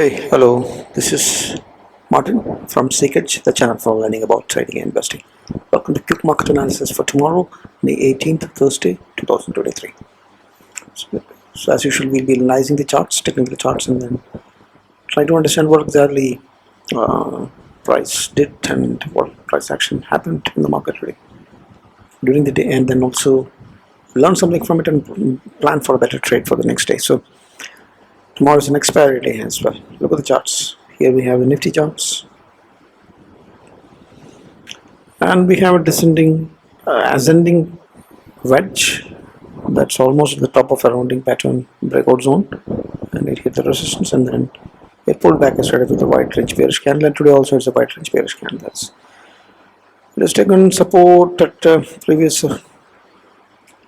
Hey, hello. This is Martin from Seekage, the channel for learning about trading and investing. Welcome to quick market analysis for tomorrow, May 18th, Thursday, 2023. So as usual, we'll be analyzing the charts, technical charts, and then try to understand what exactly price did and what price action happened in the market today during the day, and then also learn something from it and plan for a better trade for the next day. So tomorrow is an expiry day as well. Look at the charts. Here we have the Nifty charts, and we have a ascending wedge that's almost at the top of a rounding pattern breakout zone, and it hit the resistance, and then it pulled back and started with a white range bearish candle. And today also it's a white range bearish candle. It has taken support at previous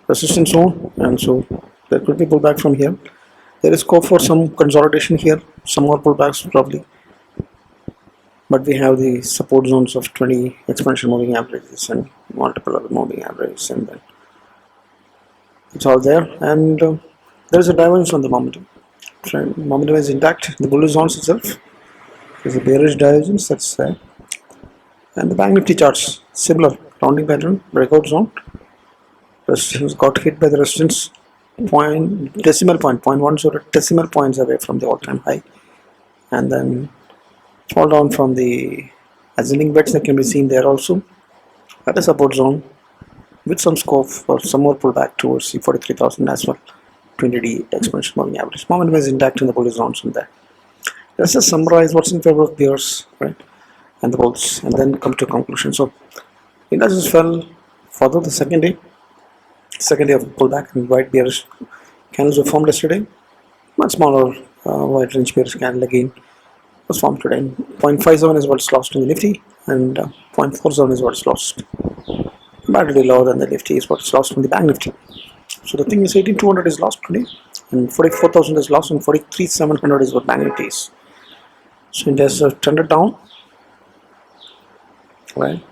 resistance zone, and so there could be pullback from here. There is scope for some consolidation here, some more pullbacks probably, but we have the support zones of 20 exponential moving averages and multiple other moving averages, and then it's all there. And there is a divergence on the momentum. Momentum is intact. The bullish zones itself, there's a bearish divergence that's there. And the Banknifty charts, similar rounding pattern, breakout zone. Resistance got hit by the resistance decimal point 0.10 decimal points away from the all-time high, and then fall down from the ascending wedge that can be seen there also at a support zone with some scope for some more pullback towards the 43,000 as well. 20-day exponential moving average. Momentum is intact in the bullish zones from there. Let's just summarize what's in favor of bears, right, and the bulls, and then come to a conclusion. So indices fell further the second day of pullback, and white bearish candles were formed yesterday. Much smaller white range bearish candle again was formed today. 0.57 is what's lost in the Nifty, and 0.47 is what's lost. Badly lower than the Nifty is what's lost from the Banknifty. So the thing is, 18,200 is lost today, and 44,000 is lost, and 43,700 is what Banknifty is. So it has trended down, right?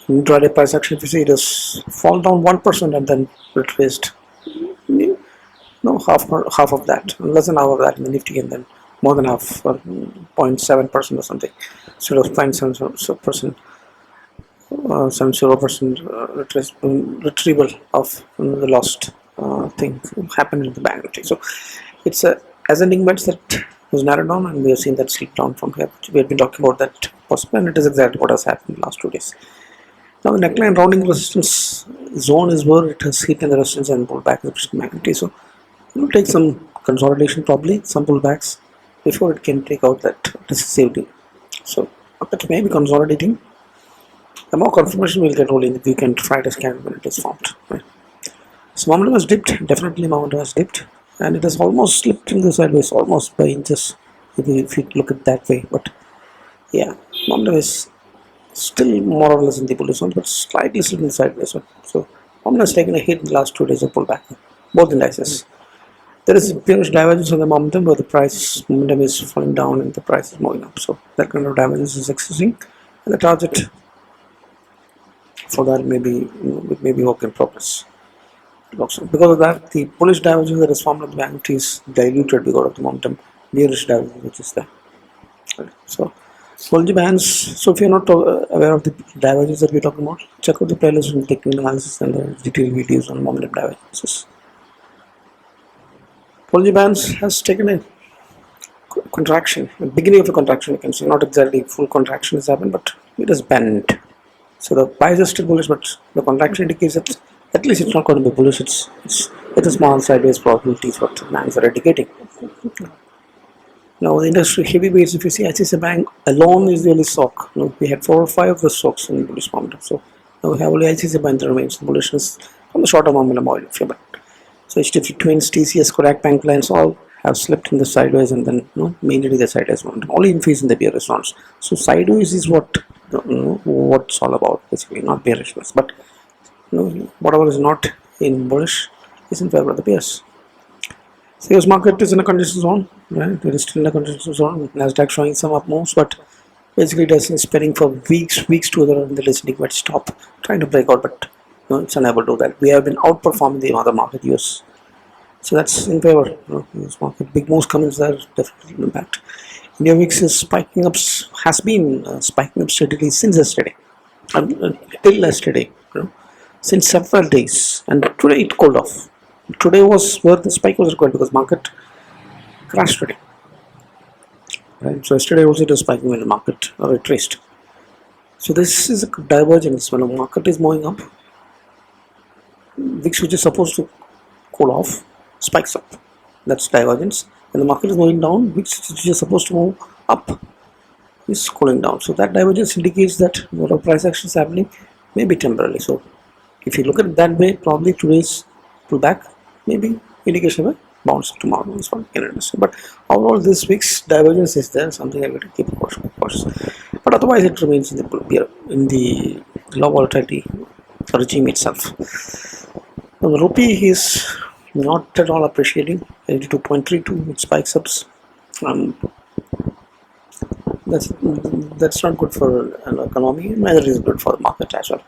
Intraday price action, if you see, it has fallen down 1% and then retraced. Half of that, less than half of that in the Nifty, and then more than half, 0.7% or something. So it was 0.7%, 70% retrieval of the lost thing happened in the bank. So it's a ascending wedge that was narrowed down, and we have seen that slip down from here. We have been talking about that possibly, and it is exactly what has happened in the last 2 days. Now the neckline rounding resistance zone is where it has hit in the resistance and pulled back the Banknifty. So it will take some consolidation, probably some pullbacks, before it can take out that resistivity. So it may be consolidating. The more confirmation we'll get only in the weekend Friday candle when it is formed. Right? So momentum has dipped. Definitely momentum has dipped, and it has almost slipped in the sideways, almost by inches if you look at it that way. But yeah, momentum is still more or less in the bullish zone, but slightly slipping sideways. So momentum has taken a hit in the last 2 days of pullback, both indices. There is a bearish divergence on the momentum where the momentum is falling down and the price is moving up. So that kind of divergence is existing, and the target for that may be work in progress. Because of that, the bullish divergence that is formed on the Banknifty is diluted because of the momentum bearish divergence which is there. Right. So Bollinger Bands. So if you're not aware of the divergence that we're talking about, check out the playlist on technical analysis and the detailed videos on momentum divergences. Bollinger Bands has taken a contraction, the beginning of a contraction. You can see not exactly full contraction has happened, but it has bent. So the price is still bullish, but the contraction indicates that at least it's not going to be bullish. It's a small sideways probability is what the banks are indicating. Now the industry heavyweights, if you see ICICI Bank alone is the only stock. We had 4 or 5 of the stocks in bullish momentum. So now we have only ICICI Bank that remains bullishness from the shorter momentum oil. So HDFC Twins, TCS, Kodak Bank lines all have slipped in the sideways, and then mainly the sideways momentum. Only increase in the bearish ones. So sideways is what's all about, basically, not bearishness. But whatever is not in bullish is in favor of the bears. So US market is in a condition zone, right? It is still in a condition zone. Nasdaq showing some up moves, but basically it has been spinning for weeks together in the listening wedge top, trying to break out, but it's unable to do that. We have been outperforming the other market, US. So that's in favor. This market, big moves coming there, definitely impact. India VIX is spiking up, has been spiking up steadily since yesterday, till yesterday, since several days, and today it cooled off. Today was where the spike was required because market crashed today. Right? So yesterday also it was spiking when the market retraced. So this is a divergence. When the market is moving up, VIX, which is supposed to cool off, spikes up. That's divergence. When the market is moving down, VIX, which is supposed to move up, is cooling down. So that divergence indicates that whatever price action is happening may be temporarily. So if you look at it that way, probably today's pullback may be indication of a bounce tomorrow. Is what we can understand. But overall, this VIX divergence is there, something I have to keep cautious. But otherwise, it remains in the low volatility regime itself. Now, the rupee is not at all appreciating. 82.32, it spikes up. That's not good for an economy, neither is good for the market as well.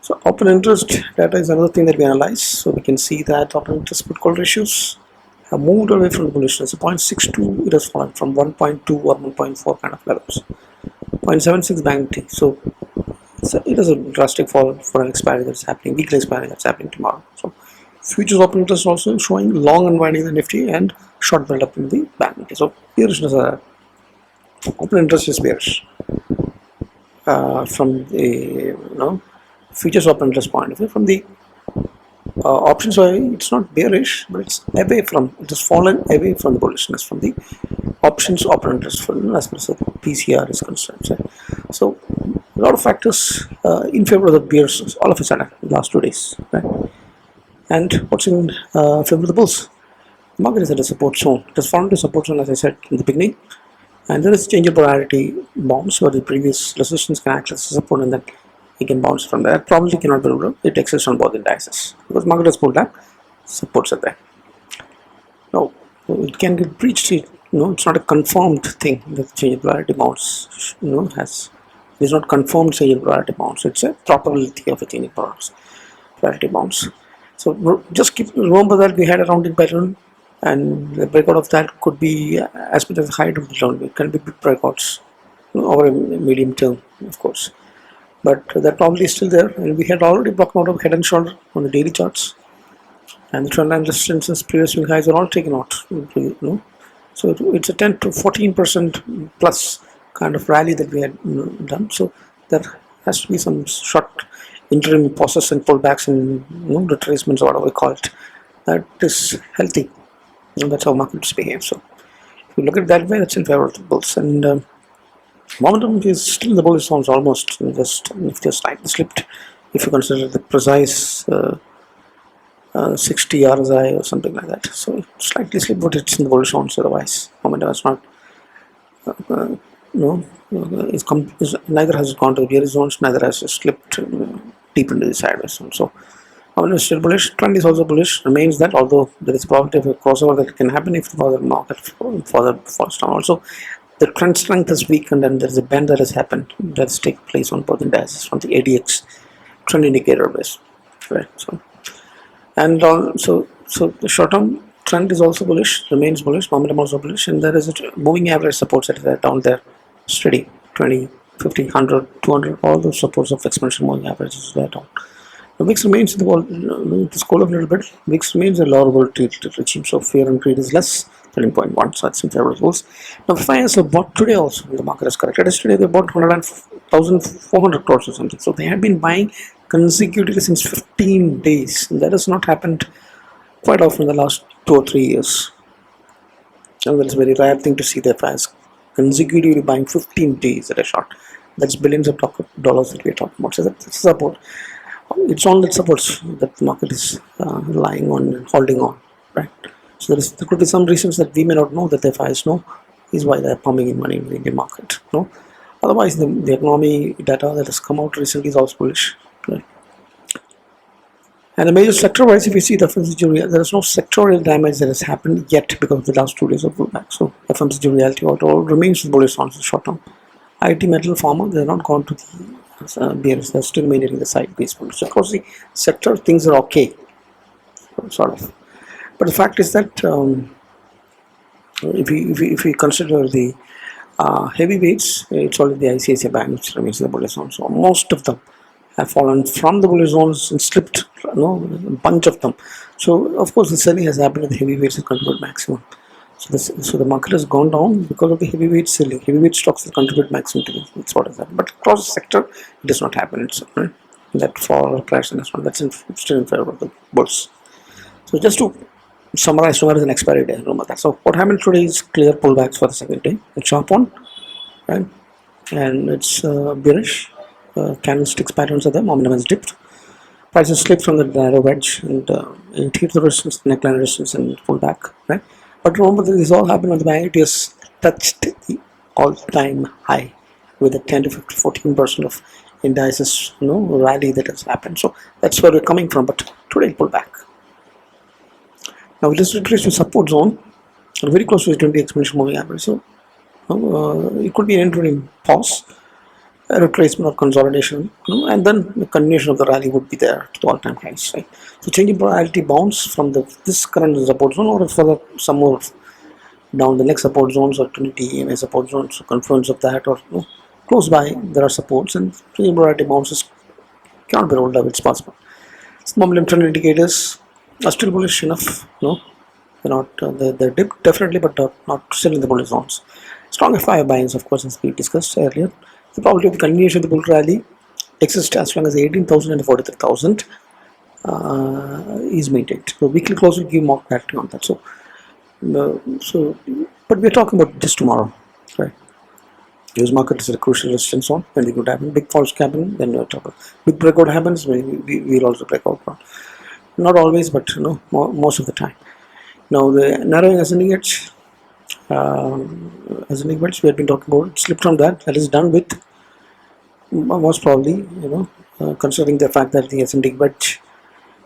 So open interest data is another thing that we analyze. So we can see that open interest put call ratios have moved away from the bullishness. So 0.62, it has fallen from 1.2 or 1.4 kind of levels. 0.76 Banknifty. So it is a drastic fall for an expiry that's happening, weekly expiry that's happening tomorrow. So futures open interest also showing long unwinding the Nifty and short build up in the Banknifty. So bearishness, open interest is bearish from the futures open interest point of view. From the options side, it's not bearish, but it has fallen away from the bullishness from the options open interest as far as the PCR is concerned. So a lot of factors in favor of the bears all of a sudden in the last 2 days, right? And what's in favor of the bulls? The market is at a support zone. It has fallen to support zone, as I said in the beginning, and there is change of polarity bounce where the previous resistance can act as a support, and then it can bounce from there. Probably cannot be ruled. It exists on both indices because market has pulled back, supports are there. Now it can get breached. It's not a confirmed thing that change of polarity bounce has. It is not confirmed change of polarity bounce. It's a probability of a change of polarity bounce. So just remember that we had a rounding pattern, and the breakout of that could be as much as the height of the round. It can be big breakouts over a medium term, of course. But that probably is still there, and we had already broken out of head and shoulder on the daily charts, and the trend line resistances, previous swing highs are all taken out. So it's a 10 to 14% plus kind of rally that we had done. So there has to be some short interim pauses and pullbacks and retracements, or whatever we call it. That is healthy, and that's how markets behave. So if you look at it that way, that's in favor of the bulls. And momentum is still in the bullish zones, almost just slightly slipped if you consider the precise 60 RSI or something like that. So slightly slipped, but it's in the bullish zones. Otherwise, momentum is not. Neither has it gone to the bearish zones, neither has it slipped deep into the sideways zone. So momentum is still bullish. Trend is also bullish. Remains that, although there is probability of a crossover that can happen if the market further falls down. Also, the trend strength is weakened, and there is a bend that has happened that's taken place on both indices from the ADX trend indicator base, right? So the short-term trend is also bullish, remains bullish, momentum also bullish, and there is a moving average supports that are down there, steady, 20, 50, 100, 200, all those supports of exponential moving averages are down. The VIX remains in the this cool up a little bit. VIX remains a lower volatility regime, so fear and greed is less, 13.1, so that's in favor of those. Now, Fyers have bought today also, the market has corrected. Yesterday they bought 1,400 crores or something, so they had been buying consecutively since 15 days. And that has not happened quite often in the last 2 or 3 years. And that is a very rare thing to see the Fyers consecutively buying 15 days at a shot. That's billions of dollars that we are talking about. So that's support. It's all that supports that the market is relying on and holding on, right? So there could be some reasons that we may not know that the Fyers know is why they are pumping in money in the Indian market. Otherwise, the economy data that has come out recently is also bullish, right? And the major sector-wise, if you see the FMCG, there is no sectorial damage that has happened yet because of the last 2 days of pullback. So FMCG reality all remains bullish on the short term. IT, metal, pharma, they have not gone to the bears. They are still maintaining the sideways bullish. So across the sector, things are okay, sort of. But the fact is that if we consider the heavyweights, it's only the ICICI Bank which remains in the bullish zone. So most of them have fallen from the bullish zones and slipped, a bunch of them. So of course the selling has happened at the heavyweights at contribute maximum. So the market has gone down because of the heavyweight selling. Heavyweight stocks that contribute maximum to this. That's what has happened. But across the sector, it does not happen. It's that fall crash and that's still in favor of the bulls. So just to summarize, tomorrow is an expiry day. Remember that. So what happened today is clear pullbacks for the second day. It's sharp one, right? And it's bearish. Candlesticks patterns are there. Momentum has dipped. Prices slipped from the narrow wedge and hit the resistance, neckline resistance, and pull back, right? But remember that this all happened when the Banknifty has touched the all-time high with a 10 to 14% of indices, rally that has happened. So that's where we're coming from. But today it pulled back. Now it is retraced to support zone, very close to the 20 exponential moving average. So it could be an interim pause, a retracement or consolidation, and then the continuation of the rally would be there to the all-time highs. Right? So changing probability bounce from this current support zone or further some more down the next support zones or 20 EMA support zones, so confluence of that or close by there are supports, and changing probability bounces cannot be rolled up. It's possible. Momentum trend indicators are still bullish enough. They're not they're dipped definitely, but not still in the bullish zones. Strong FI buyings, of course, as we discussed earlier. The probability of the continuation of the bull rally exists as long as 18,000 and 43,000 is maintained. So weekly close will give more clarity on that. So but we're talking about just tomorrow, right? US market is a crucial resistance zone. When it could happen, big falls happen, then we'll talk about big breakout happens. We'll also break out. Not always, but most of the time. Now the narrowing ascending edge, we have been talking about, slipped from that. That is done with most probably, considering the fact that the ascending wedge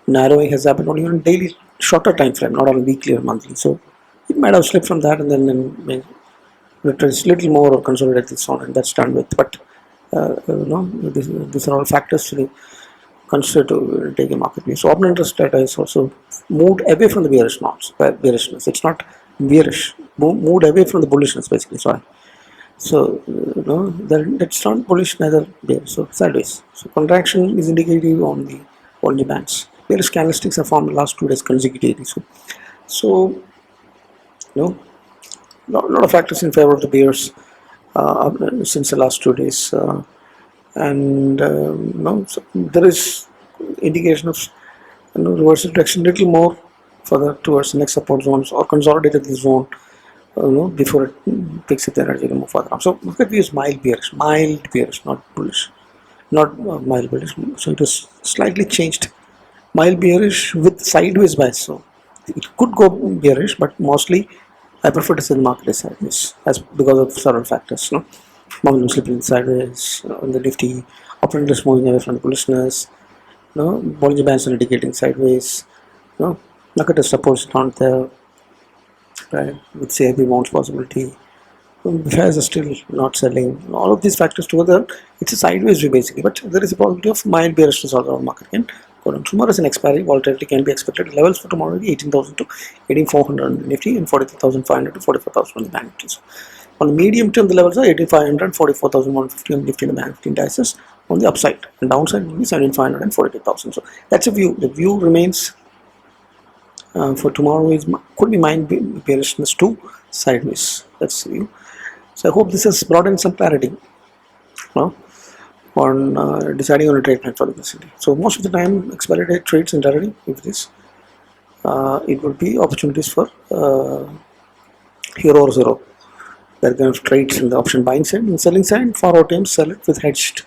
narrowing has happened only on daily, shorter time frame, not on weekly or monthly. So it might have slipped from that and then retrace little more or consolidate this on, and that's done with. But these are all factors to consider to take a market view. So open interest data is also moved away from the bearishness. It's not bearish, moved away from the bullishness basically. Sorry. So that's not bullish, neither bearish. So sideways. So contraction is indicative on the volume bands. Bearish candlesticks are formed the last 2 days consecutively. So lot of factors in favor of the bears since the last 2 days, so there is indication of reversal direction, little more further towards the next support zones or consolidated the zone, before it picks up the energy to move further on. So market view is mild bearish, not bullish, not mild bullish. So it is slightly changed, mild bearish with sideways bias. So it could go bearish, but mostly I prefer to say the market is sideways, because of several factors. Momentum slipping sideways, the Nifty, uptrend is moving away from the bullishness. Bollinger Bands are indicating sideways. Market supports not there, right? With CIP bounce possibility. Fyers are still not selling. All of these factors together, it's a sideways view basically. But there is a possibility of mild bearishness also on market can go down. Tomorrow is an expiry. Volatility can be expected. Levels for tomorrow will be 18,000 to 18,400 on the Nifty and 43,500 to 44,000 on the Banknifty. So on the medium term, the levels are 18,500, 44,150 on the Nifty and the Banknifty indices on the upside, and downside will be 17,500 and 42,000. So that's a view. The view remains for tomorrow could be mild bearishness to sideways. That's the view. So I hope this has brought in some clarity on deciding on a trade plan for the vicinity. So most of the time, expiry date trades entirely, if it is, it would be opportunities for hero or zero. There are kind of trades in the option buying side and selling side. For OTMs, sell it with hedged,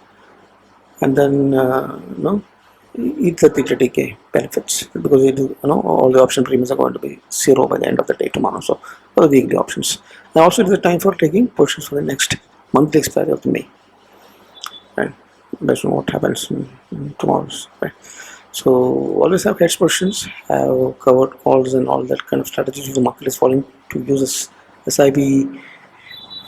and then eat the TTK benefits, because all the option premiums are going to be zero by the end of the day tomorrow. So for the weekly options. Now also it is the time for taking positions for the next monthly expiry of the May. Right, based on what happens in tomorrow's. Right. So always have hedge positions, have covered calls and all that kind of strategies. If the market is falling, to use SIP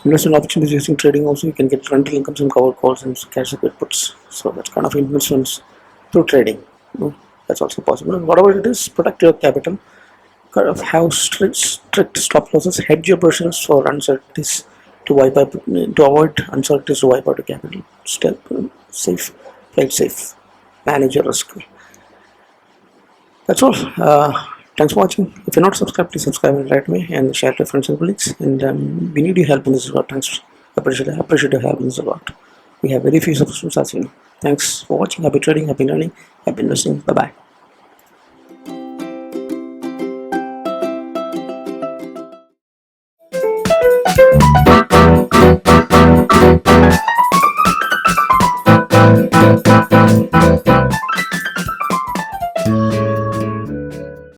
investment opportunities using trading. Also you can get rental incomes from covered calls and cash secured puts. So that kind of investments through trading. That's also possible. And whatever it is, protect your capital. kind of have strict stop losses, hedge your positions for uncertainties to wipe out, to avoid uncertainties to wipe out the capital. Step safe, play it safe, manage your risk. That's all. Thanks for watching. If you're not subscribed, please subscribe right away and share to friends and colleagues. And we need your help in this regard. Thanks. Appreciate your help in this regard. We have very few subscriptions as you know. Thanks for watching. Happy trading, happy learning, happy investing. Bye bye.